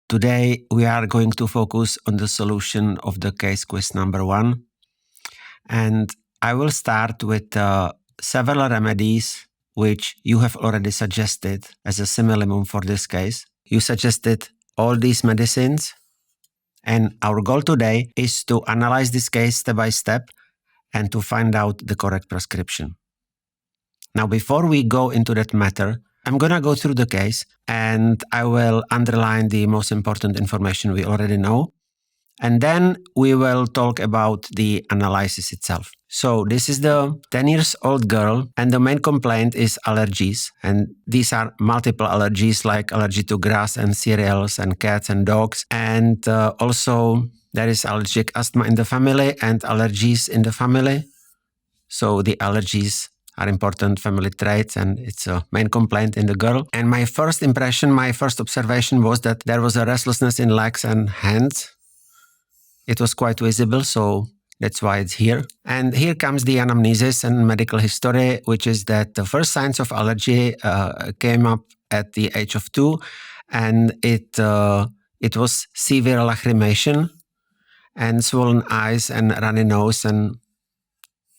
Today we are going to focus on the solution of the case quiz number 1. And I will start with several remedies which you have already suggested as a simillimum for this case. You suggested all these medicines, and our goal today is to analyze this case step by step and to find out the correct prescription. Now, before we go into that matter, I'm going to go through the case and I will underline the most important information we already know. And then we will talk about the analysis itself. So this is the 10-year-old girl, and the main complaint is allergies. And these are multiple allergies like allergy to grass and cereals and cats and dogs. And also there is allergic asthma in the family and allergies in the family. So the allergies are important family traits, and it's a main complaint in the girl. And my first impression, my first observation was that there was a restlessness in legs and hands. It was quite visible, so that's why it's here. And here comes the anamnesis and medical history, which is that the first signs of allergy came up at the age of 2, and it was severe lacrimation and swollen eyes and runny nose, and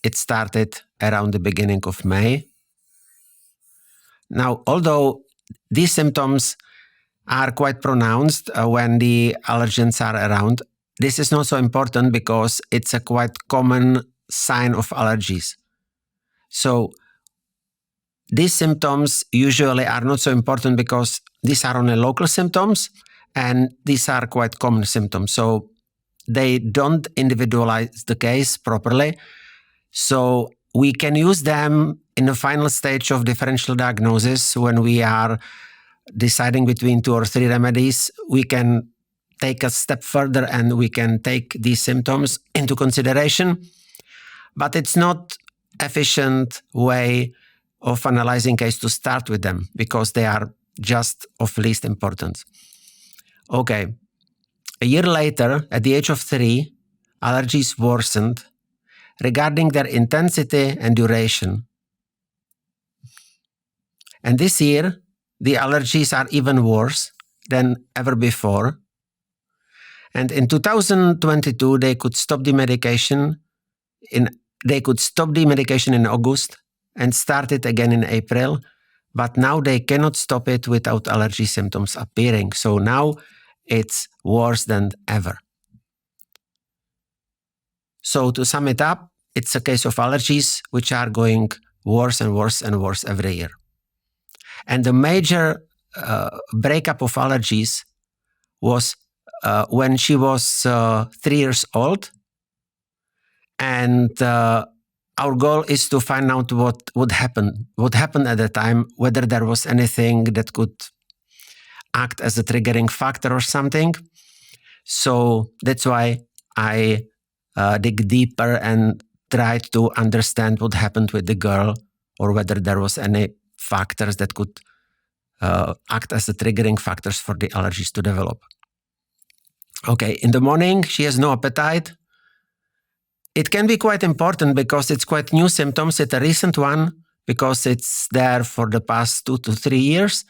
it started around the beginning of May. Now, although these symptoms are quite pronounced when the allergens are around, this is not so important because it's a quite common sign of allergies. So these symptoms usually are not so important because these are only local symptoms and these are quite common symptoms. So they don't individualize the case properly. So we can use them in the final stage of differential diagnosis when we are deciding between 2 or 3 remedies. We can take a step further and we can take these symptoms into consideration, but it's not efficient way of analyzing case to start with them because they are just of least importance. Okay, a year later, at the age of 3, allergies worsened regarding their intensity and duration. And this year, the allergies are even worse than ever before. And in 2022, they could stop the medication in August and start it again in April. But now they cannot stop it without allergy symptoms appearing. So now it's worse than ever. So to sum it up, it's a case of allergies which are going worse and worse and worse every year. And the major breakup of allergies was when she was 3 years old. And our goal is to find out what happened at the time, whether there was anything that could act as a triggering factor or something. So that's why I dig deeper and tried to understand what happened with the girl, or whether there was any factors that could act as the triggering factors for the allergies to develop. Okay, in the morning, she has no appetite. It can be quite important because it's quite new symptoms. It's a recent one because it's there for the past 2 to 3 years.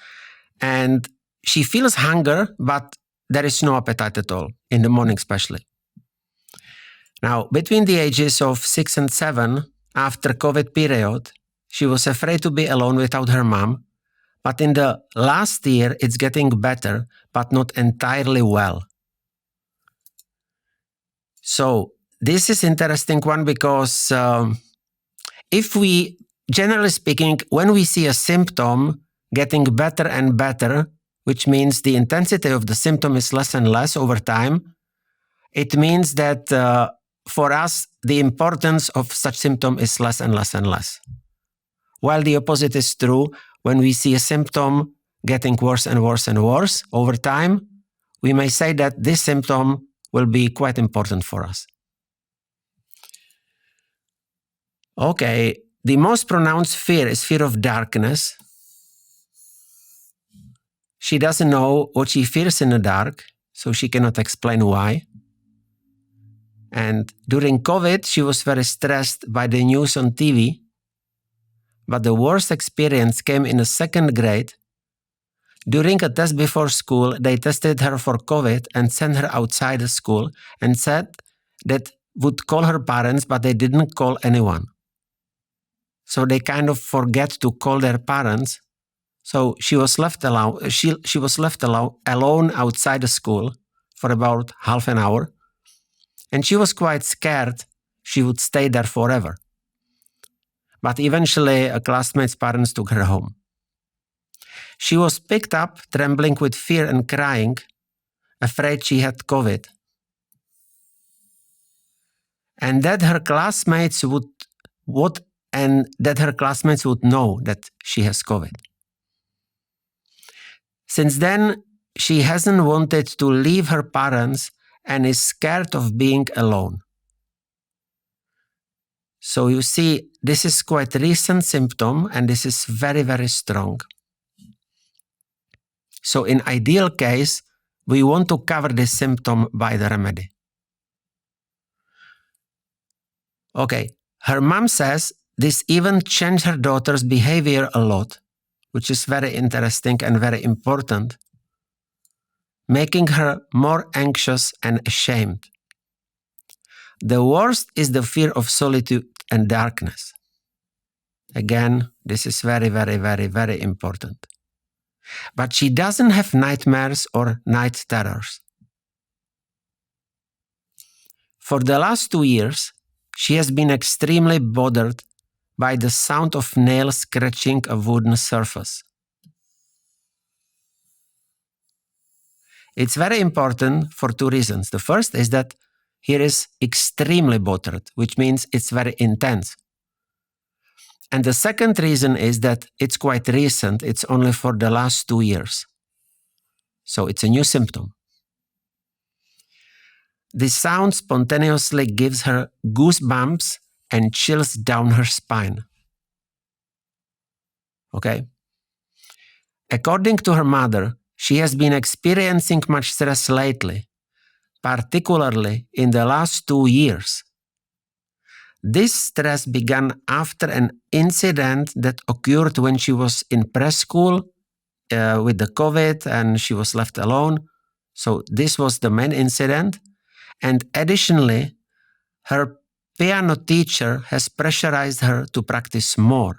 And she feels hunger, but there is no appetite at all, in the morning especially. Now, between the ages of 6 and 7, after COVID period, she was afraid to be alone without her mom. But in the last year, it's getting better, but not entirely well. So this is interesting one because if we, generally speaking, when we see a symptom getting better and better, which means the intensity of the symptom is less and less over time, it means that for us, the importance of such symptom is less and less and less. While the opposite is true, when we see a symptom getting worse and worse and worse over time, we may say that this symptom will be quite important for us. Okay, the most pronounced fear is fear of darkness. She doesn't know what she fears in the dark, so she cannot explain why. And during COVID, she was very stressed by the news on TV, but the worst experience came in the 2nd grade During a test before school, they tested her for COVID and sent her outside the school and said that would call her parents, but they didn't call anyone. So they kind of forget to call their parents. So she was left alone. She was left alone outside the school for about half an hour. And she was quite scared she would stay there forever. But eventually, a classmate's parents took her home. She was picked up, trembling with fear and crying, afraid she had COVID. And that her classmates would know that she has COVID. Since then, she hasn't wanted to leave her parents and is scared of being alone. So you see, this is quite a recent symptom, and this is very, very strong. So in ideal case, we want to cover this symptom by the remedy. Okay, her mom says this even changed her daughter's behavior a lot, which is very interesting and very important, making her more anxious and ashamed. The worst is the fear of solitude and darkness. Again, this is very, very, very, very important. But she doesn't have nightmares or night terrors. For the last 2 years, she has been extremely bothered by the sound of nails scratching a wooden surface. It's very important for 2 reasons. The first is that here is extremely bothered, which means it's very intense. And the second reason is that it's quite recent. It's only for the last 2 years. So it's a new symptom. This sound spontaneously gives her goosebumps and chills down her spine. Okay? According to her mother, she has been experiencing much stress lately, particularly in the last 2 years. This stress began after an incident that occurred when she was in preschool with the COVID and she was left alone. So this was the main incident. And additionally, her piano teacher has pressurized her to practice more.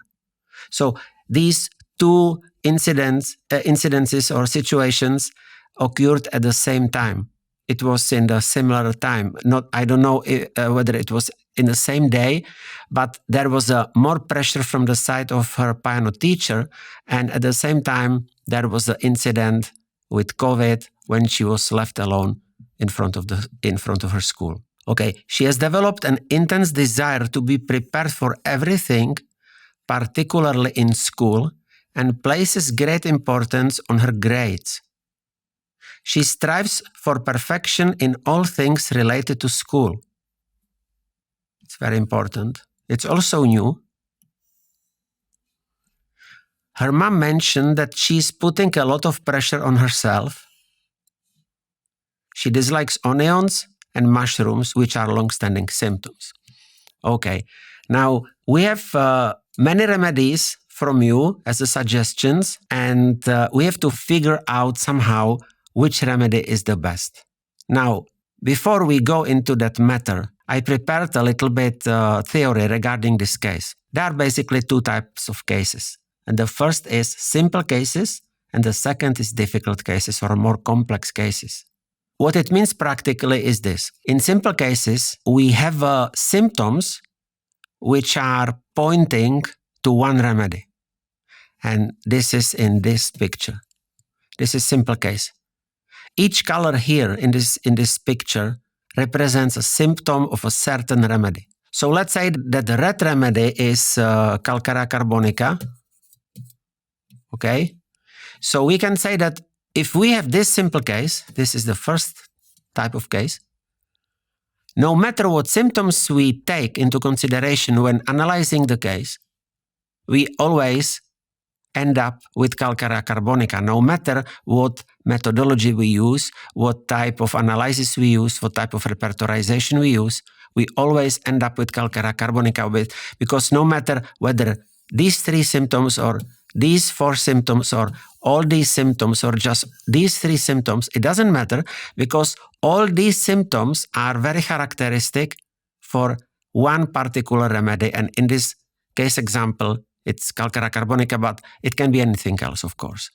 So these 2 incidences or situations occurred at the same time. It was in the similar time. I don't know whether it was in the same day, but there was more pressure from the side of her piano teacher, and at the same time there was an incident with COVID when she was left alone in front of her school. Okay, she has developed an intense desire to be prepared for everything, particularly in school, and places great importance on her grades. She strives for perfection in all things related to school. It's very important. It's also new. Her mom mentioned that she's putting a lot of pressure on herself. She dislikes onions and mushrooms, which are long-standing symptoms. Okay, now we have many remedies from you as the suggestions, and we have to figure out somehow which remedy is the best. Now, before we go into that matter, I prepared a little bit theory regarding this case. There are basically 2 types of cases. And the first is simple cases, and the second is difficult cases or more complex cases. What it means practically is this. In simple cases, we have symptoms which are pointing to one remedy. And this is in this picture. This is simple case. Each color here in this picture represents a symptom of a certain remedy. So let's say that the red remedy is Calcarea carbonica. Okay? So we can say that if we have this simple case, this is the first type of case, no matter what symptoms we take into consideration when analyzing the case, we always end up with Calcarea carbonica, no matter what methodology we use, what type of analysis we use, what type of repertorization we use, we always end up with Calcarea carbonica because no matter whether these 3 symptoms or these 4 symptoms or all these symptoms or just these 3 symptoms, it doesn't matter, because all these symptoms are very characteristic for one particular remedy. And in this case example, it's calcara carbonica, but it can be anything else, of course.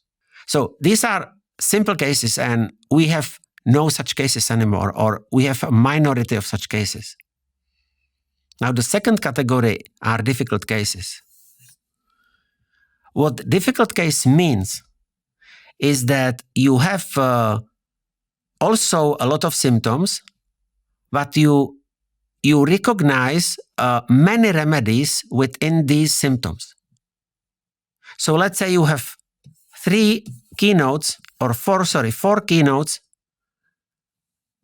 So these are simple cases, and we have no such cases anymore, or we have a minority of such cases. Now, the second category are difficult cases. What difficult case means is that you have also a lot of symptoms, but you recognize many remedies within these symptoms. So let's say you have 4 keynotes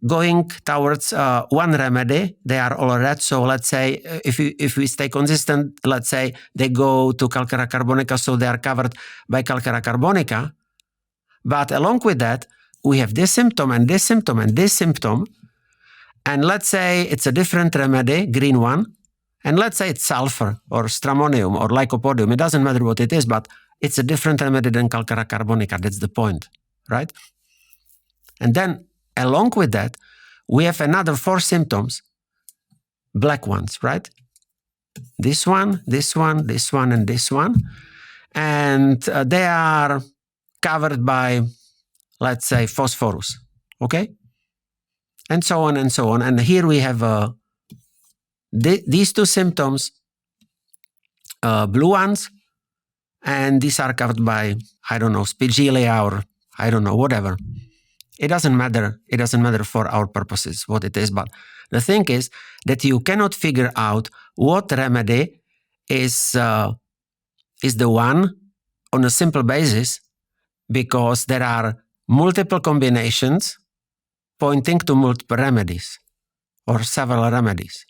going towards one remedy. They are all red. So let's say if we stay consistent, let's say they go to calcara carbonica, so they are covered by calcara carbonica. But along with that, we have this symptom and this symptom and this symptom. And let's say it's a different remedy, green one. And let's say it's sulfur or stramonium or lycopodium. It doesn't matter what it is, but it's a different remedy than calcara carbonica. That's the point, right? And then along with that, we have another 4 symptoms, black ones, right? This one, this one, this one, and this one. And they are covered by, let's say, phosphorus, okay? And so on and so on. And here we have these 2 symptoms, blue ones, and these are covered by, I don't know, spigelia or I don't know, whatever. It doesn't matter. It doesn't matter for our purposes what it is. But the thing is that you cannot figure out what remedy is the one on a simple basis, because there are multiple combinations pointing to multiple remedies or several remedies.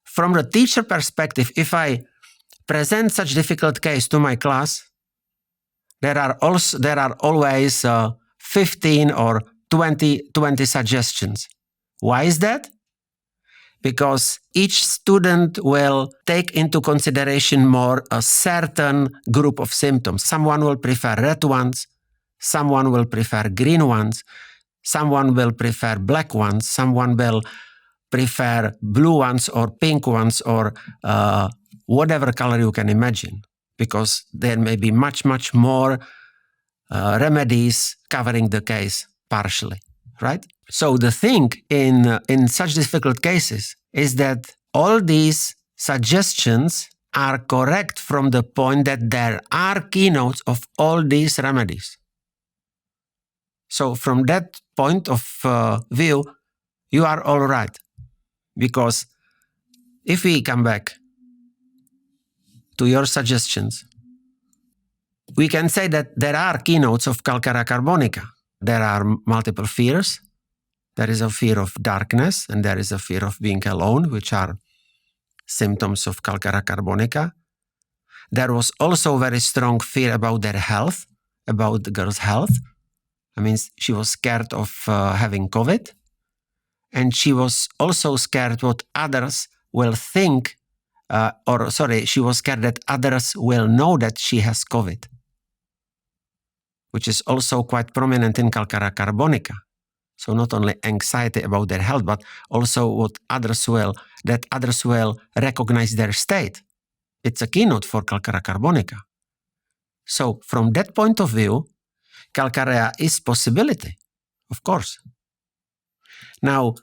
From the teacher perspective, if I present such difficult case to my class, there are always 15 or 20 suggestions. Why is that? Because each student will take into consideration more a certain group of symptoms. Someone will prefer red ones, someone will prefer green ones, someone will prefer black ones, someone will prefer blue ones or pink ones or whatever color you can imagine, because there may be much, much more remedies covering the case partially, right? So the thing in such difficult cases is that all these suggestions are correct from the point that there are keynotes of all these remedies. So from that point of view, you are all right. Because if we come back to your suggestions, we can say that there are keynotes of calcara carbonica. There are multiple fears. There is a fear of darkness, and there is a fear of being alone, which are symptoms of calcara carbonica. There was also very strong fear about their health, about the girl's health. I mean, she was scared of having COVID. And she was also scared what others will think, she was scared that others will know that she has COVID, which is also quite prominent in calcara carbonica. So not only anxiety about their health, but also what others will recognize their state. It's a keynote for calcara carbonica. So from that point of view, calcarea is possibility, of course. Now,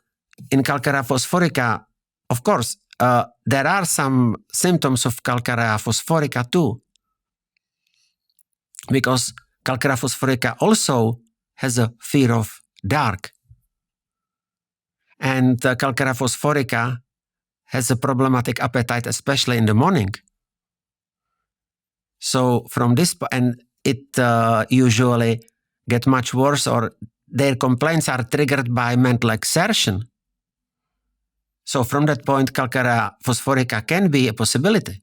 in calcarea phosphorica, of course, there are some symptoms of calcarea phosphorica too, because calcarea phosphorica also has a fear of dark. And calcarea phosphorica has a problematic appetite, especially in the morning. So from this, and it usually get much worse, or their complaints are triggered by mental exertion. So from that point, calcarea phosphorica can be a possibility.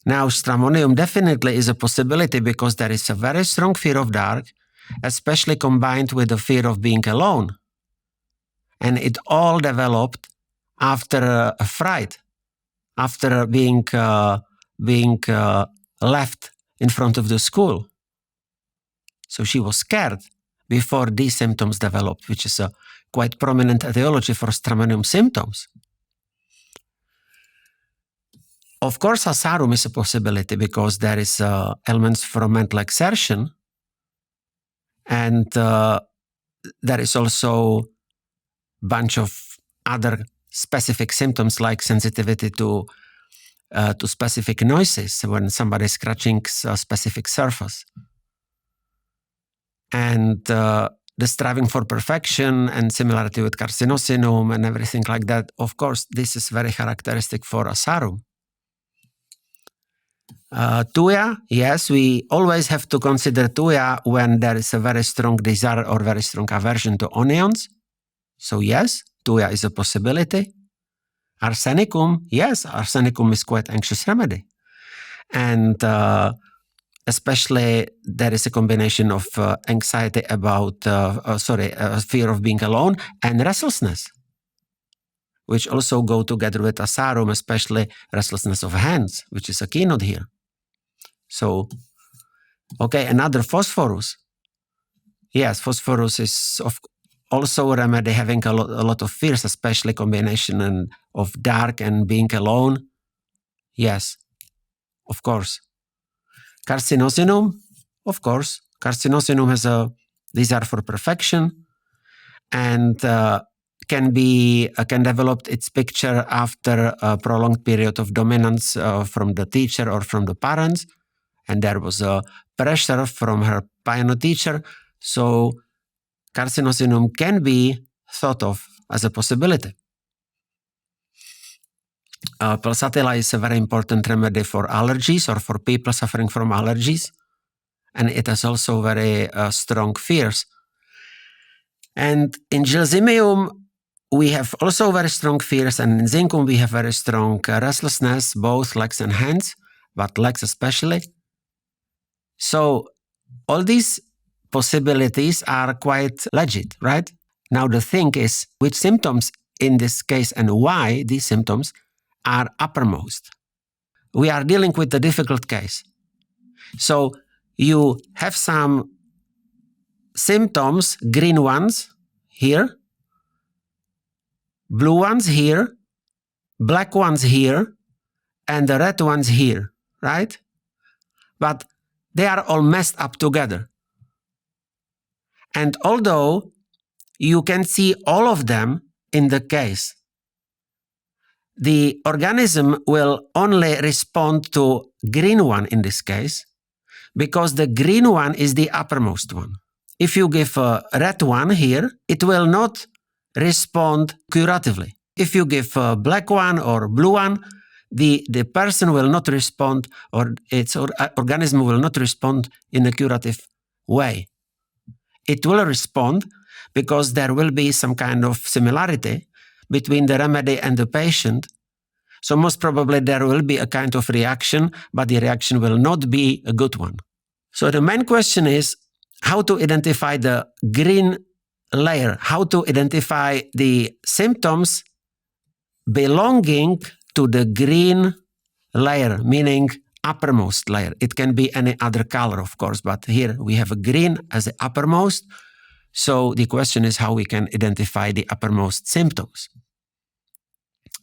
Now, stramonium definitely is a possibility because there is a very strong fear of dark, especially combined with the fear of being alone. And it all developed after a fright, after being left in front of the school. So she was scared before these symptoms developed, which is a quite prominent etiology for stramonium symptoms. Of course, asarum is a possibility because there is elements from mental exertion, and there is also a bunch of other specific symptoms like sensitivity to specific noises when somebody is scratching a specific surface. And the striving for perfection and similarity with carcinosinum and everything like that, of course, this is very characteristic for asarum. Tuya, yes, we always have to consider tuya when there is a very strong desire or very strong aversion to onions. So yes, tuya is a possibility. Arsenicum, yes, arsenicum is quite anxious remedy. And especially there is a combination of anxiety about, fear of being alone and restlessness, which also go together with asarum, especially restlessness of hands, which is a keynote here. So, okay, another phosphorus. Yes, phosphorus is also a remedy having a lot of fears, especially combination of dark and being alone. Yes, of course. Carcinosinum, of course. Carcinosinum has a desire for perfection and can develop its picture after a prolonged period of dominance from the teacher or from the parents. And there was a pressure from her piano teacher. So carcinosinum can be thought of as a possibility. Pulsatilla is a very important remedy for allergies or for people suffering from allergies. And it has also very strong fears. And in gilzimium, we have also very strong fears, and in zincum we have very strong restlessness, both legs and hands, but legs especially. So all these possibilities are quite legit, right? Now the thing is, which symptoms in this case and why these symptoms are uppermost. We are dealing with a difficult case. So you have some symptoms, green ones here, blue ones here, black ones here, and the red ones here, right? But they are all messed up together. And although you can see all of them in the case, the organism will only respond to green one in this case, because the green one is the uppermost one. If you give a red one here, it will not respond curatively. If you give a black one or blue one, the person will not respond, or its organism will not respond in a curative way. It will respond because there will be some kind of similarity between the remedy and the patient. So most probably there will be a kind of reaction, but the reaction will not be a good one. So the main question is how to identify the green layer, how to identify the symptoms belonging to the green layer, meaning uppermost layer. It can be any other color, of course, but here we have a green as the uppermost. So the question is how we can identify the uppermost symptoms.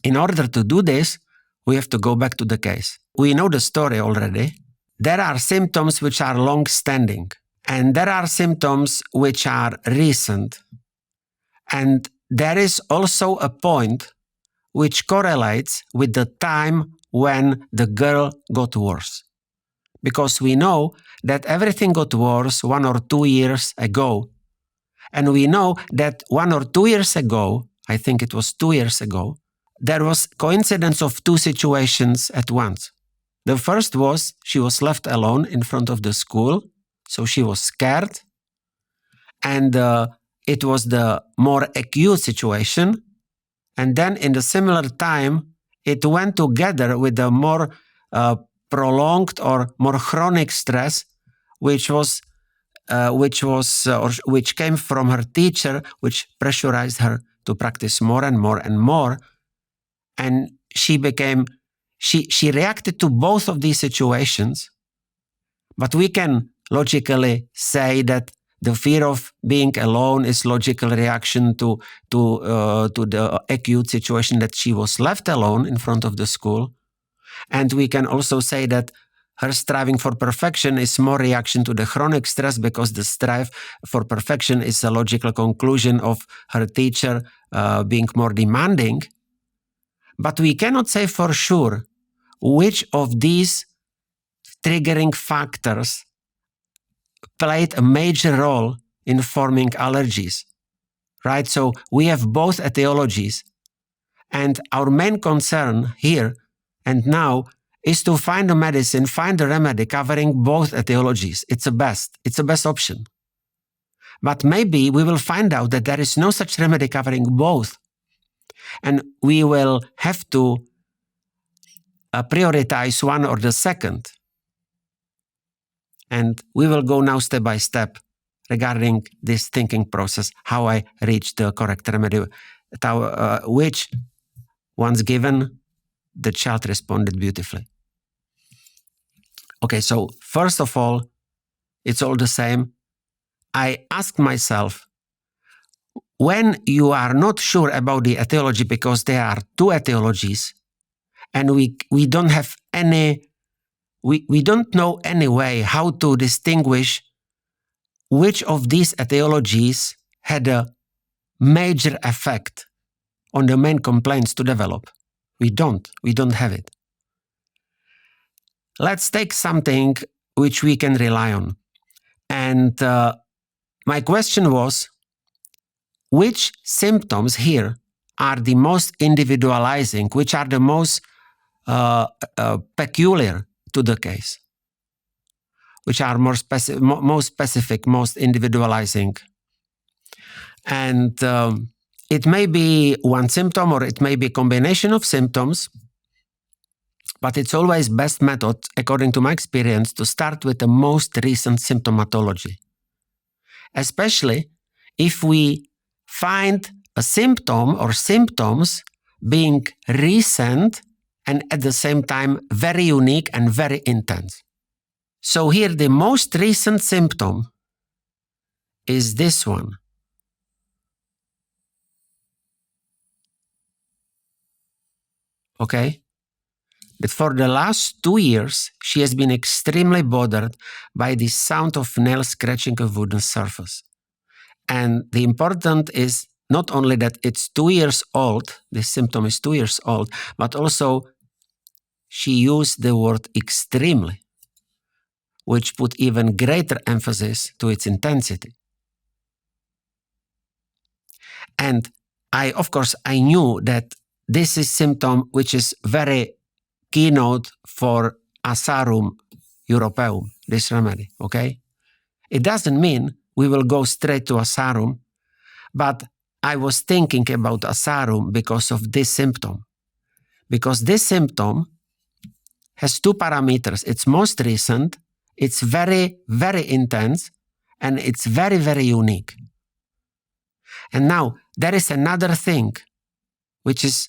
In order to do this, we have to go back to the case. We know the story already. There are symptoms which are long-standing, and there are symptoms which are recent. And there is also a point which correlates with the time when the girl got worse. Because we know that everything got worse 1 or 2 years ago. And we know that 1 or 2 years ago, I think it was 2 years ago, there was coincidence of 2 situations at once. The first was she was left alone in front of the school, so she was scared. And it was the more acute situation. And then in the similar time, it went together with the more prolonged or more chronic stress, which came from her teacher, which pressurized her to practice more and more and more. And she reacted to both of these situations But we can logically say that the fear of being alone is logical reaction to the acute situation that she was left alone in front of the school. And we can also say that her striving for perfection is more reaction to the chronic stress, because the strive for perfection is a logical conclusion of her teacher being more demanding. But we cannot say for sure which of these triggering factors played a major role in forming allergies, right? So we have both etiologies. And our main concern here and now is to find a medicine, find a remedy covering both etiologies. It's the best option. But maybe we will find out that there is no such remedy covering both. And we will have to prioritize one or the second. And we will go now step by step regarding this thinking process, how I reached the correct remedy, which, once given, the child responded beautifully. Okay, so first of all, it's all the same. I asked myself, when you are not sure about the etiology because there are two etiologies, and we don't have any, we don't know any way how to distinguish which of these etiologies had a major effect on the main complaints to develop. We don't have it. Let's take something which we can rely on. And my question was, which symptoms here are the most individualizing, which are the most peculiar to the case, which are more most specific, most individualizing. And it may be one symptom or it may be a combination of symptoms, but it's always best method, according to my experience, to start with the most recent symptomatology. Especially if we find a symptom or symptoms being recent and at the same time very unique and very intense. So here the most recent symptom is this one. Okay? That for the last 2 years, she has been extremely bothered by the sound of nails scratching a wooden surface. And the important is not only that it's 2 years old, this symptom is 2 years old, but also she used the word extremely, which put even greater emphasis to its intensity. And of course, I knew that this is symptom which is very keynote for Asarum europaeum, this remedy, okay? It doesn't mean we will go straight to Asarum, but I was thinking about Asarum because of this symptom. Because this symptom has two parameters. It's most recent, it's very, very intense, and it's very, very unique. And now, there is another thing which is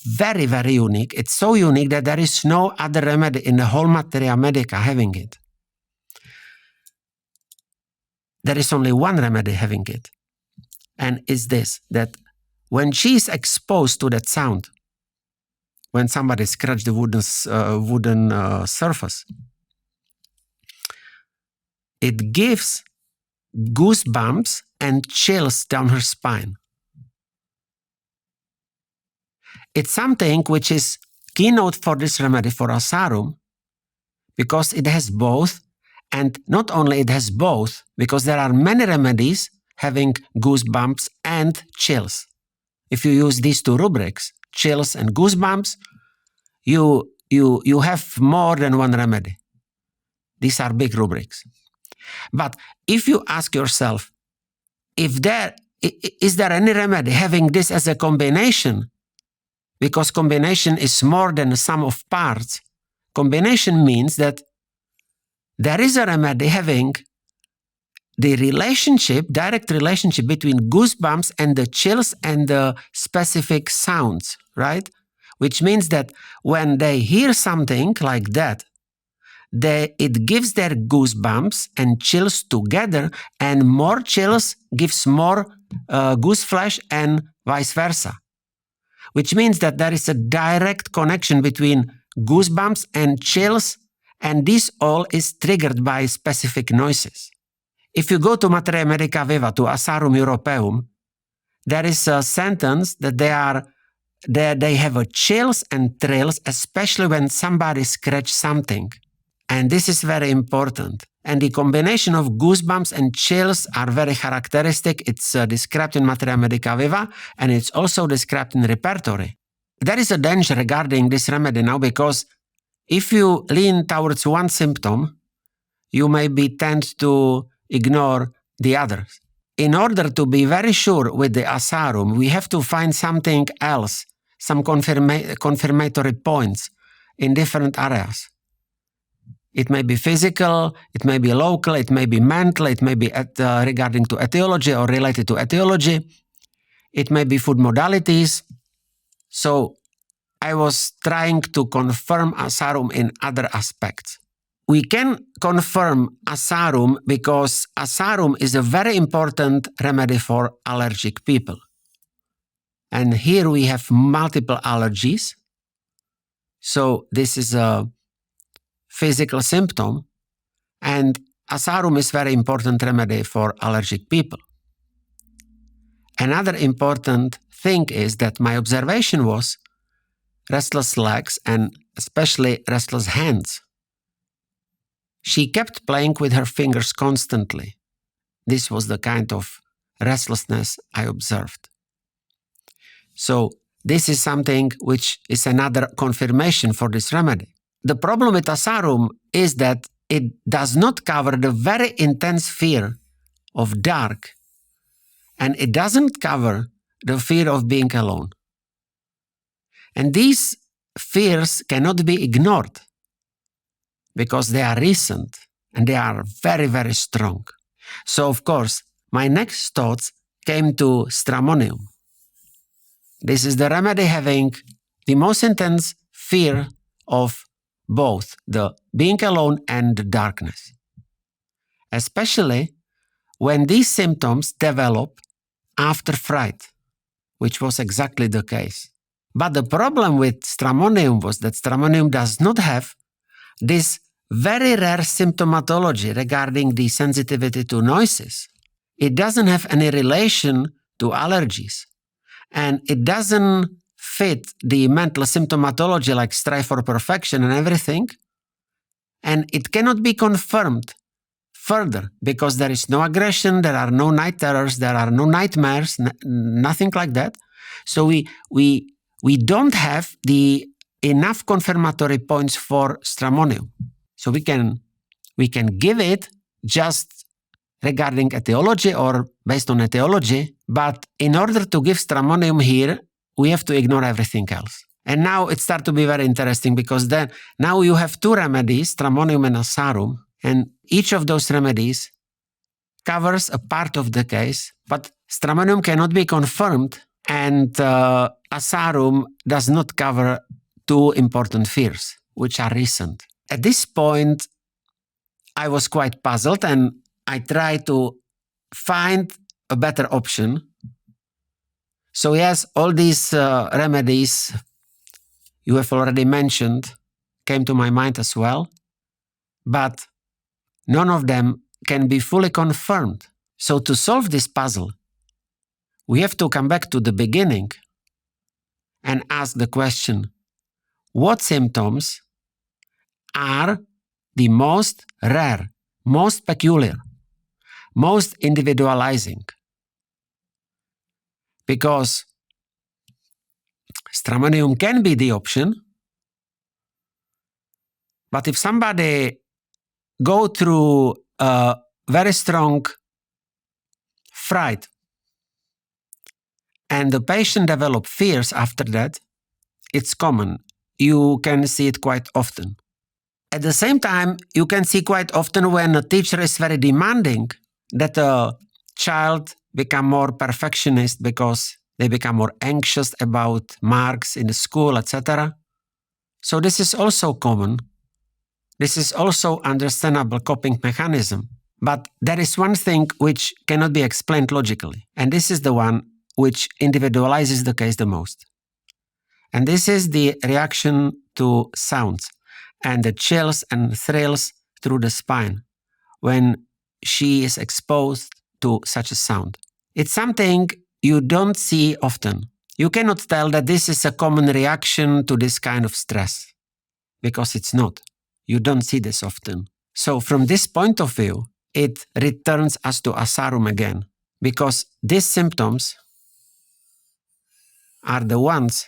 very, very unique. It's so unique that there is no other remedy in the whole materia medica having it. There is only one remedy having it. And it's this, that when she is exposed to that sound, when somebody scratched the wooden surface, it gives goosebumps and chills down her spine. It's something which is keynote for this remedy for Asarum, because it has both, and not only it has both, because there are many remedies having goosebumps and chills. If you use these two rubrics, chills and goosebumps, you have more than one remedy. These are big rubrics. But if you ask yourself, is there any remedy having this as a combination? Because combination is more than a sum of parts. Combination means that there is a remedy having the relationship, direct relationship between goosebumps and the chills and the specific sounds, right? Which means that when they hear something like that, it gives their goosebumps and chills together, and more chills gives more goose flesh and vice versa. Which means that there is a direct connection between goosebumps and chills, and this all is triggered by specific noises. If you go to Materia Medica Viva, to Asarum Europaeum, there is a sentence that they have a chills and thrills, especially when somebody scratches something. And this is very important. And the combination of goosebumps and chills are very characteristic. It's described in Materia Medica Viva, and it's also described in repertory. There is a danger regarding this remedy now, because if you lean towards one symptom, you may tend to ignore the others. In order to be very sure with the Asarum, we have to find something else, some confirmatory points in different areas. It may be physical, it may be local, it may be mental, it may be regarding to etiology or related to etiology. It may be food modalities. So I was trying to confirm Asarum in other aspects. We can confirm Asarum because Asarum is a very important remedy for allergic people. And here we have multiple allergies. So this is a physical symptom, and Asarum is very important remedy for allergic people. Another important thing is that my observation was restless legs and especially restless hands. She kept playing with her fingers constantly. This was the kind of restlessness I observed. So this is something which is another confirmation for this remedy. The problem with Asarum is that it does not cover the very intense fear of dark, and it doesn't cover the fear of being alone. And these fears cannot be ignored because they are recent and they are very, very strong. So, of course, my next thoughts came to stramonium. This is the remedy having the most intense fear of both the being alone and the darkness, especially when these symptoms develop after fright, which was exactly the case. But the problem with stramonium was that stramonium does not have this very rare symptomatology regarding the sensitivity to noises. It doesn't have any relation to allergies, and it doesn't fit the mental symptomatology like strive for perfection and everything, and it cannot be confirmed further because there is no aggression, there are no night terrors, there are no nightmares, nothing like that. So we don't have the enough confirmatory points for stramonium. So we can give it just regarding etiology or based on etiology, but in order to give stramonium here, we have to ignore everything else. And now it starts to be very interesting because then now you have two remedies, stramonium and Asarum, and each of those remedies covers a part of the case, but stramonium cannot be confirmed, and Asarum does not cover two important fears, which are recent. At this point, I was quite puzzled, and I tried to find a better option. So yes, all these remedies you have already mentioned came to my mind as well, but none of them can be fully confirmed. So to solve this puzzle, we have to come back to the beginning and ask the question, what symptoms are the most rare, most peculiar, most individualizing? Because stramonium can be the option, but if somebody go through a very strong fright and the patient develop fears after that, it's common. You can see it quite often. At the same time, you can see quite often when a teacher is very demanding that a child become more perfectionist because they become more anxious about marks in the school, etc. So this is also common This is also understandable coping mechanism. But there is one thing which cannot be explained logically, and this is the one which individualizes the case the most. And this is the reaction to sounds and the chills and thrills through the spine when she is exposed to such a sound. It's something you don't see often. You cannot tell that this is a common reaction to this kind of stress, because it's not. You don't see this often. So from this point of view, it returns us to asarum again, because these symptoms are the ones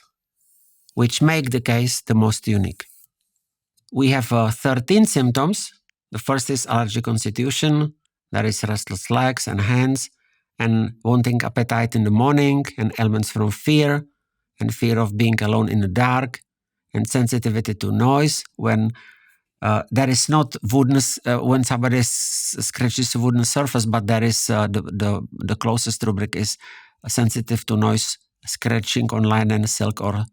which make the case the most unique. We have 13 symptoms. The first is allergy constitution. There is restless legs and hands, and wanting appetite in the morning, and ailments from fear, and fear of being alone in the dark, and sensitivity to noise when there is not woodness, when somebody scratches a wooden surface, but there is the closest rubric is sensitive to noise, scratching on line and silk or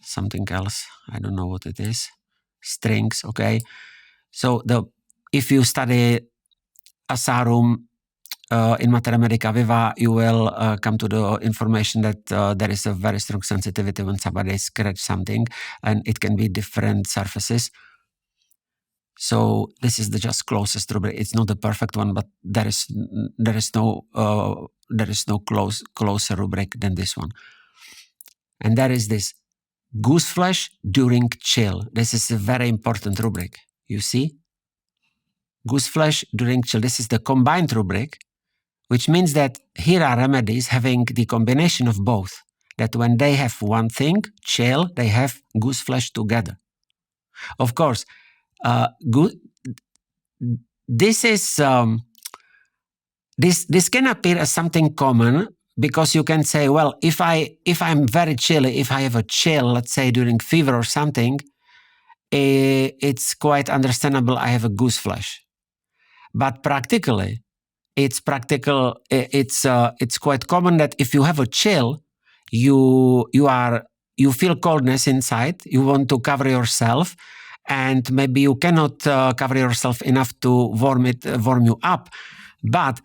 something else. I don't know what it is. Strings, okay. So if you study asarum in Materia Medica Viva, you will come to the information that there is a very strong sensitivity when somebody scratches something, and it can be different surfaces. So this is the just closest rubric. It's not the perfect one, but there is no closer rubric than this one. And there is this goose flesh during chill. This is a very important rubric. You see? Goose flesh during chill. This is the combined rubric, which means that here are remedies having the combination of both. That when they have one thing, chill, they have goose flesh together. Of course, this is this can appear as something common, because you can say, well, if I'm very chilly, if I have a chill, let's say during fever or something, it's quite understandable I have a goose flesh. But practically, it's quite common that if you have a chill, you feel coldness inside, you want to cover yourself, and maybe you cannot cover yourself enough to warm you up. But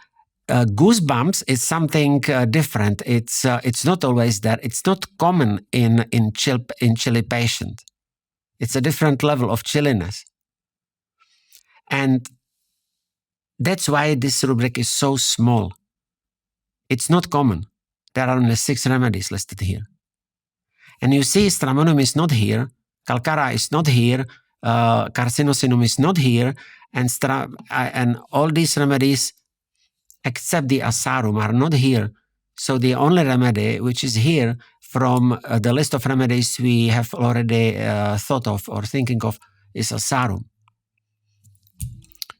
goosebumps is something different. It's not always there. It's not common in chilly patient. It's a different level of chilliness, and that's why this rubric is so small. It's not common. There are only 6 remedies listed here, and you see, stramonium is not here, calcara is not here, carcinosinum is not here, and all these remedies except the asarum are not here. So the only remedy which is here from the list of remedies we have already thought of or thinking of is asarum.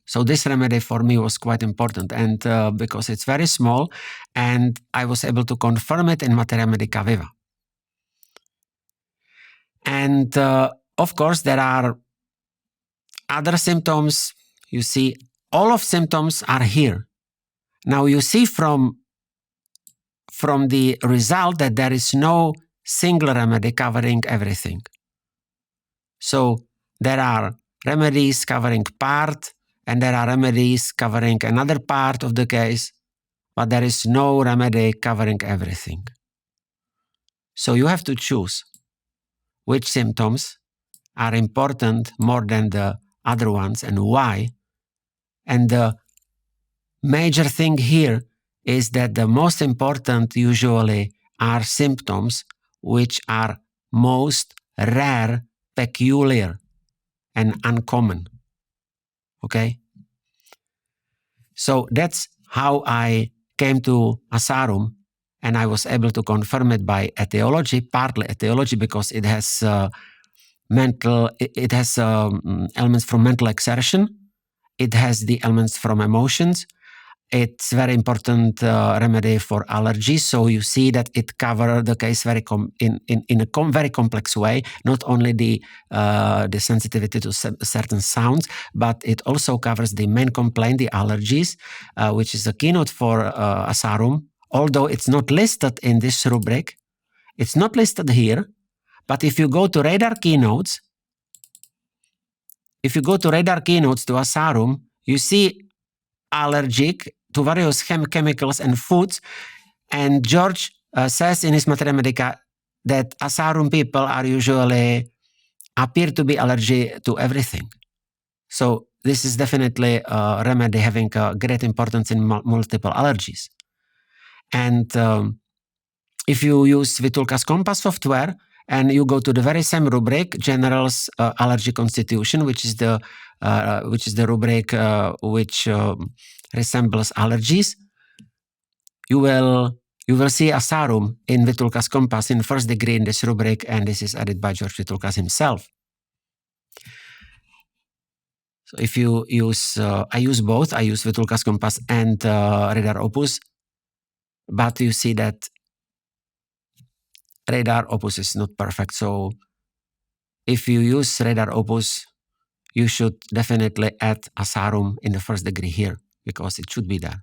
So this remedy for me was quite important, and because it's very small, and I was able to confirm it in Materia Medica Viva. And of course, there are other symptoms. You see, all of symptoms are here. Now you see from the result that there is no single remedy covering everything. So there are remedies covering part, and there are remedies covering another part of the case, but there is no remedy covering everything. So you have to choose which symptoms are important more than the other ones and why. And the major thing here is that the most important usually are symptoms which are most rare, peculiar, and uncommon. Okay? So that's how I came to asarum, and I was able to confirm it by etiology, partly etiology because it has elements from mental exertion. It has the elements from emotions. It's very important remedy for allergies. So you see that it covers the case very very complex way. Not only the sensitivity to certain sounds, but it also covers the main complaint, the allergies, which is a keynote for asarum. Although it's not listed in this rubric, it's not listed here. But if you go to radar keynotes, if you go to radar keynotes to Asarum, you see allergic to various chemicals and foods. And George says in his Materia Medica that Asarum people are usually appear to be allergic to everything. So this is definitely a remedy having a great importance in multiple allergies. And if you use Vitulka's Compass software and you go to the very same rubric, General's Allergy Constitution, which is the rubric which resembles allergies, you will see Asarum in Vitulka's Compass in first degree in this rubric, and this is added by George Vitulkas himself. So if you use, I use both. I use Vitulka's Compass and Radar Opus, but you see that Radar Opus is not perfect. So if you use Radar Opus, you should definitely add Asarum in the first degree here, because it should be there.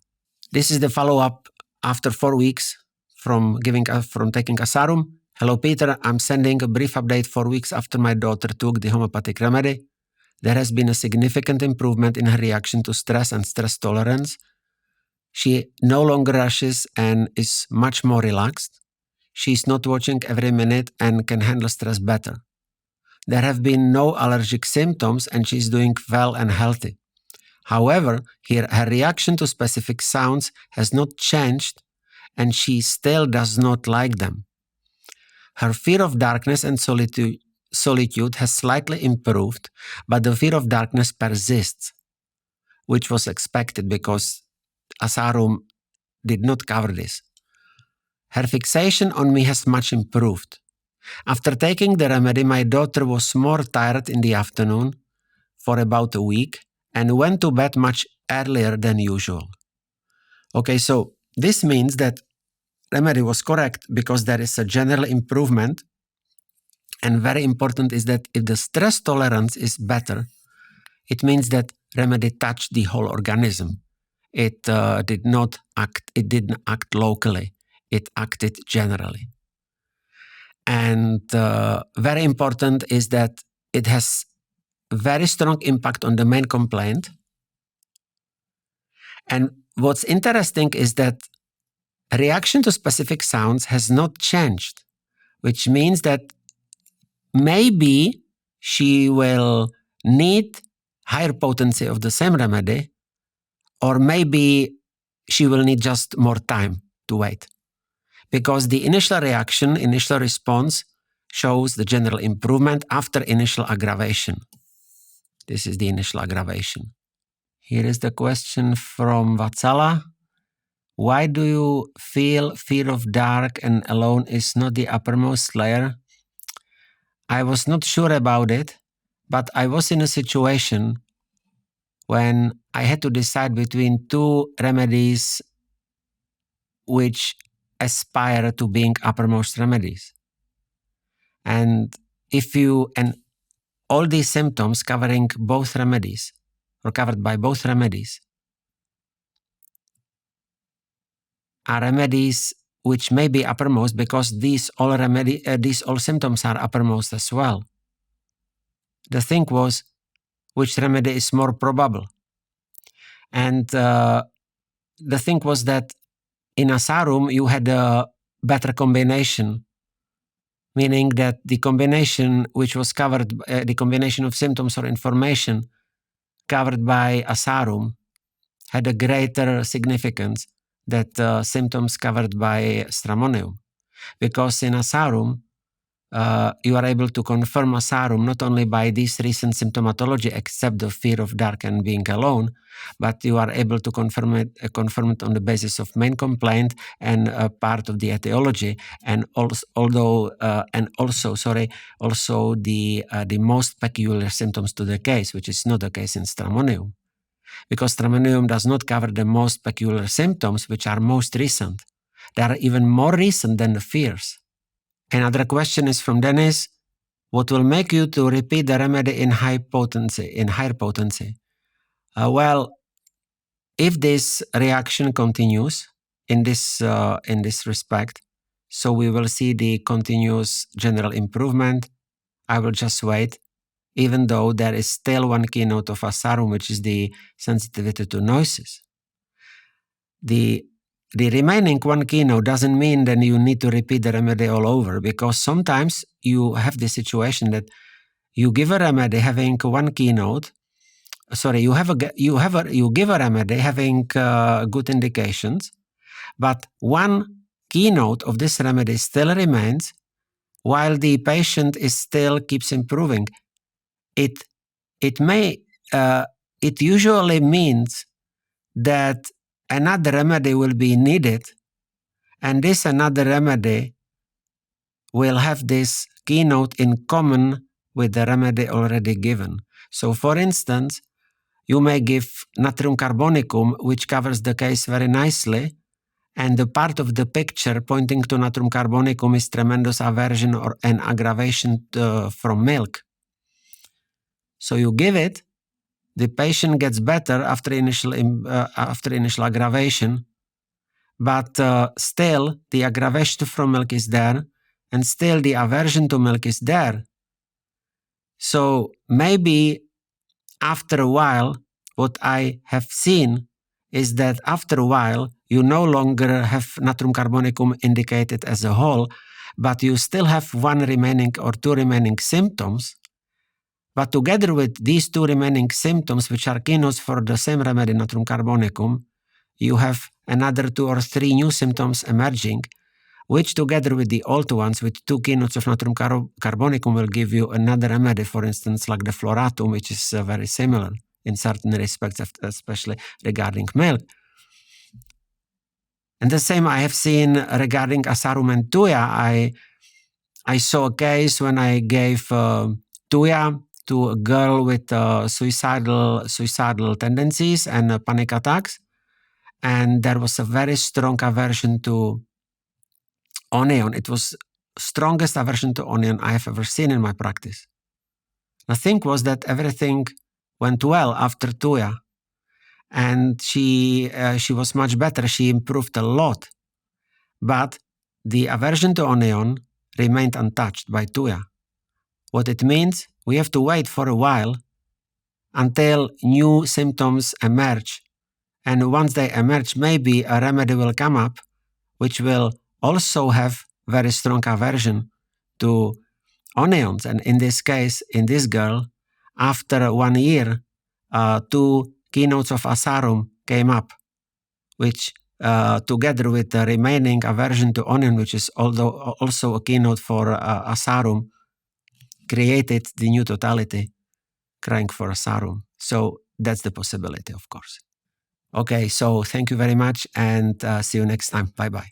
This is the follow-up after 4 weeks from taking Asarum. Hello, Peter. I'm sending a brief update 4 weeks after my daughter took the homeopathic remedy. There has been a significant improvement in her reaction to stress and stress tolerance. She no longer rushes and is much more relaxed. She's not watching every minute and can handle stress better. There have been no allergic symptoms and she's doing well and healthy. However, her reaction to specific sounds has not changed and she still does not like them. Her fear of darkness and solitude has slightly improved, but the fear of darkness persists, which was expected because Asarum did not cover this. Her fixation on me has much improved. After taking the remedy, my daughter was more tired in the afternoon for about a week and went to bed much earlier than usual. Okay, so this means that remedy was correct because there is a general improvement. And very important is that if the stress tolerance is better, it means that remedy touched the whole organism. It didn't act locally. It acted generally. And very important is that it has very strong impact on the main complaint. And what's interesting is that reaction to specific sounds has not changed, which means that maybe she will need higher potency of the same remedy, or maybe she will need just more time to wait. Because the initial reaction, initial response shows the general improvement after initial aggravation. This is the initial aggravation. Here is the question from Vatsala. Why do you feel fear of dark and alone is not the uppermost layer? I was not sure about it, but I was in a situation when I had to decide between two remedies which aspire to being uppermost remedies. And all these symptoms covering both remedies, or covered by both remedies, are remedies which may be uppermost because these all symptoms are uppermost as well. The thing was, which remedy is more probable? And the thing was that in Asarum, you had a better combination, meaning that the combination which was covered, the combination of symptoms or information covered by Asarum had a greater significance than symptoms covered by Stramonium. Because in Asarum, you are able to confirm Asarum not only by this recent symptomatology, except the fear of dark and being alone, but you are able to confirm it on the basis of main complaint and part of the etiology, and also the most peculiar symptoms to the case, which is not the case in Stramonium. Because Stramonium does not cover the most peculiar symptoms, which are most recent. They are even more recent than the fears. Another question is from Dennis. What will make you to repeat the remedy in higher potency? Well, if this reaction continues in this respect, so we will see the continuous general improvement. I will just wait. even though there is still one keynote of asarum, which is the sensitivity to noises. The remaining one keynote doesn't mean that you need to repeat the remedy all over, because sometimes you have the situation that you give a remedy having one keynote. Sorry, you give a remedy having good indications, but one keynote of this remedy still remains while the patient still keeps improving. It usually means that another remedy will be needed, and this another remedy will have this keynote in common with the remedy already given. So for instance, you may give natrium carbonicum, which covers the case very nicely, and the part of the picture pointing to natrium carbonicum is tremendous aversion or an aggravation from milk. So you give it, the patient gets better after initial aggravation, but still the aggravation from milk is there, and still the aversion to milk is there. So maybe after a while, what I have seen is that after a while, you no longer have natrium carbonicum indicated as a whole, but you still have one remaining or two remaining symptoms. But together with these two remaining symptoms, which are keynotes for the same remedy, natrium carbonicum, you have another 2 or 3 new symptoms emerging, which together with the old ones, with 2 keynotes of natrium carbonicum, will give you another remedy, for instance, like the floratum, which is very similar in certain respects, especially regarding milk. And the same I have seen regarding asarum and tuya. I saw a case when I gave tuya to a girl with suicidal tendencies and panic attacks, and there was a very strong aversion to onion. It was strongest aversion to onion I have ever seen in my practice. The thing was that everything went well after tuya, and she was much better. She improved a lot, but the aversion to onion remained untouched by tuya. What it means, we have to wait for a while until new symptoms emerge, and once they emerge, maybe a remedy will come up which will also have very strong aversion to onions. And in this case, in this girl, after 1 year, 2 keynotes of asarum came up, which together with the remaining aversion to onion, which is also a keynote for asarum, created the new totality, crying for asarum. So that's the possibility, of course. Okay, so thank you very much, and see you next time. Bye-bye.